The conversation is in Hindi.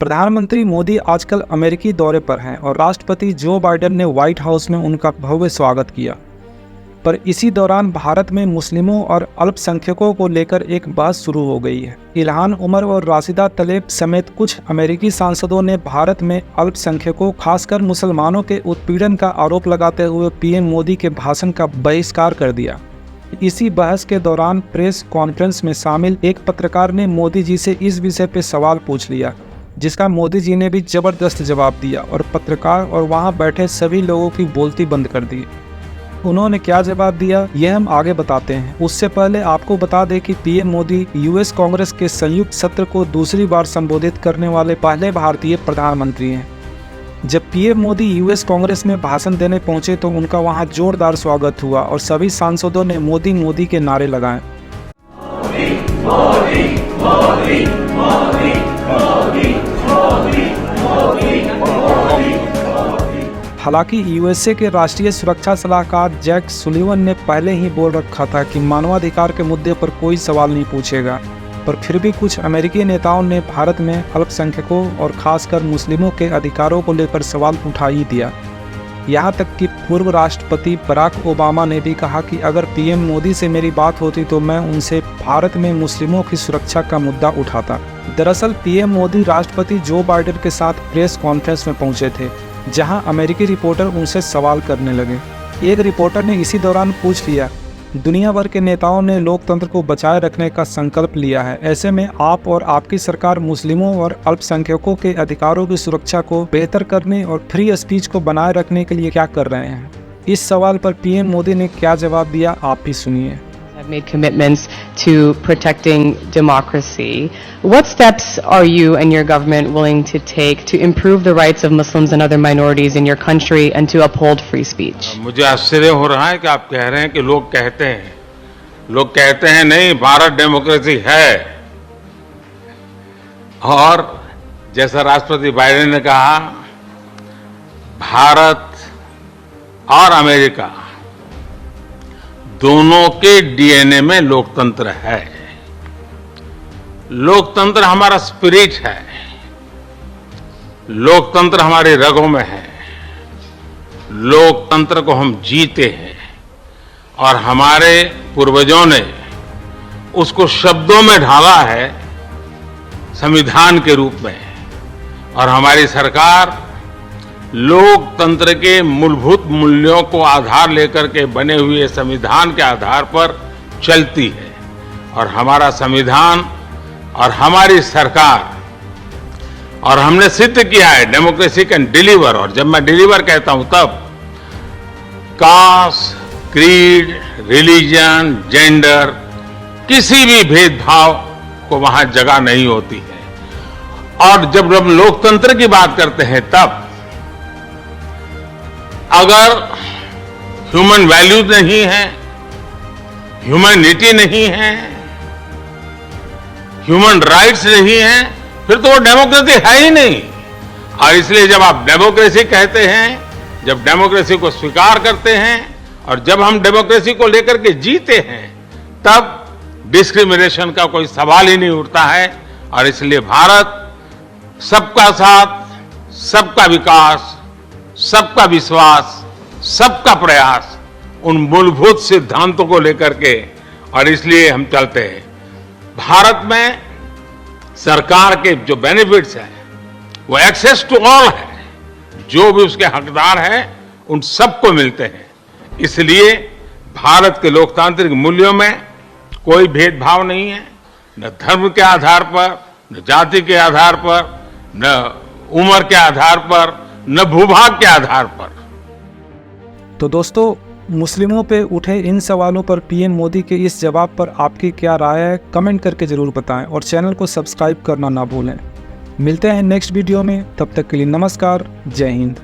प्रधानमंत्री मोदी आजकल अमेरिकी दौरे पर हैं और राष्ट्रपति जो बाइडेन ने व्हाइट हाउस में उनका भव्य स्वागत किया। पर इसी दौरान भारत में मुस्लिमों और अल्पसंख्यकों को लेकर एक बहस शुरू हो गई है। इल्हान उमर और राशिदा तलेब समेत कुछ अमेरिकी सांसदों ने भारत में अल्पसंख्यकों खासकर मुसलमानों के उत्पीड़न का आरोप लगाते हुए पीएम मोदी के भाषण का बहिष्कार कर दिया। इसी बहस के दौरान प्रेस कॉन्फ्रेंस में शामिल एक पत्रकार ने मोदी जी से इस विषय पर सवाल पूछ लिया, जिसका मोदी जी ने भी जबरदस्त जवाब दिया और पत्रकार और वहां बैठे सभी लोगों की बोलती बंद कर दी। उन्होंने क्या जवाब दिया, यह हम आगे बताते हैं। उससे पहले आपको बता दें कि पीएम मोदी यूएस कांग्रेस के संयुक्त सत्र को दूसरी बार संबोधित करने वाले पहले भारतीय प्रधानमंत्री हैं। जब पीएम मोदी यूएस कांग्रेस में भाषण देने पहुंचे तो उनका वहां जोरदार स्वागत हुआ और सभी सांसदों ने मोदी मोदी के नारे लगाए। हालांकि यूएसए के राष्ट्रीय सुरक्षा सलाहकार जैक सुलिवन ने पहले ही बोल रखा था कि मानवाधिकार के मुद्दे पर कोई सवाल नहीं पूछेगा, पर फिर भी कुछ अमेरिकी नेताओं ने भारत में अल्पसंख्यकों और खासकर मुस्लिमों के अधिकारों को लेकर सवाल उठा ही दिया। यहाँ तक कि पूर्व राष्ट्रपति बराक ओबामा ने भी कहा कि अगर पीएम मोदी से मेरी बात होती तो मैं उनसे भारत में मुस्लिमों की सुरक्षा का मुद्दा उठाता। दरअसल पीएम मोदी राष्ट्रपति जो बाइडेन के साथ प्रेस कॉन्फ्रेंस में पहुंचे थे, जहां अमेरिकी रिपोर्टर उनसे सवाल करने लगे। एक रिपोर्टर ने इसी दौरान पूछ लिया, दुनिया भर के नेताओं ने लोकतंत्र को बचाए रखने का संकल्प लिया है, ऐसे में आप और आपकी सरकार मुस्लिमों और अल्पसंख्यकों के अधिकारों की सुरक्षा को बेहतर करने और फ्री स्पीच को बनाए रखने के लिए क्या कर रहे हैं? इस सवाल पर पीएम मोदी ने क्या जवाब दिया, आप भी सुनिए। Have made commitments to protecting democracy. What steps are you and your government willing to take to improve the rights of Muslims and other minorities in your country and to uphold free speech? मुझे आश्चर्य हो रहा है कि आप कह रहे हैं कि लोग कहते हैं नहीं, भारत डेमोक्रेसी है। और जैसा राष्ट्रपति बाइडेन ने कहा, भारत और अमेरिका दोनों के डीएनए में लोकतंत्र है। लोकतंत्र हमारा स्पिरिट है, लोकतंत्र हमारी रगों में है, लोकतंत्र को हम जीते हैं और हमारे पूर्वजों ने उसको शब्दों में ढाला है संविधान के रूप में। और हमारी सरकार लोकतंत्र के मूलभूत मूल्यों को आधार लेकर के बने हुए संविधान के आधार पर चलती है। और हमारा संविधान और हमारी सरकार, और हमने सिद्ध किया है डेमोक्रेसी कैन डिलीवर। और जब मैं डिलीवर कहता हूं तब कास्ट, क्रीड, रिलीजन, जेंडर, किसी भी भेदभाव को वहां जगह नहीं होती है। और जब हम लोकतंत्र की बात करते हैं तब अगर ह्यूमन वैल्यूज नहीं है, ह्यूमैनिटी नहीं है, ह्यूमन राइट्स नहीं है, फिर तो वो डेमोक्रेसी है ही नहीं। और इसलिए जब आप डेमोक्रेसी कहते हैं, जब डेमोक्रेसी को स्वीकार करते हैं और जब हम डेमोक्रेसी को लेकर के जीते हैं, तब डिस्क्रिमिनेशन का कोई सवाल ही नहीं उठता है। और इसलिए भारत सबका साथ, सबका विकास, सबका विश्वास, सबका प्रयास, उन मूलभूत सिद्धांतों को लेकर के, और इसलिए हम चलते हैं। भारत में सरकार के जो बेनिफिट्स हैं वो एक्सेस टू ऑल है, जो भी उसके हकदार हैं उन सबको मिलते हैं। इसलिए भारत के लोकतांत्रिक मूल्यों में कोई भेदभाव नहीं है, न धर्म के आधार पर, न जाति के आधार पर, न उम्र के आधार पर, न भूभाग के आधार पर। तो दोस्तों, मुस्लिमों पे उठे इन सवालों पर पीएम मोदी के इस जवाब पर आपकी क्या राय है, कमेंट करके जरूर बताएं और चैनल को सब्सक्राइब करना ना भूलें। मिलते हैं नेक्स्ट वीडियो में, तब तक के लिए नमस्कार, जय हिंद।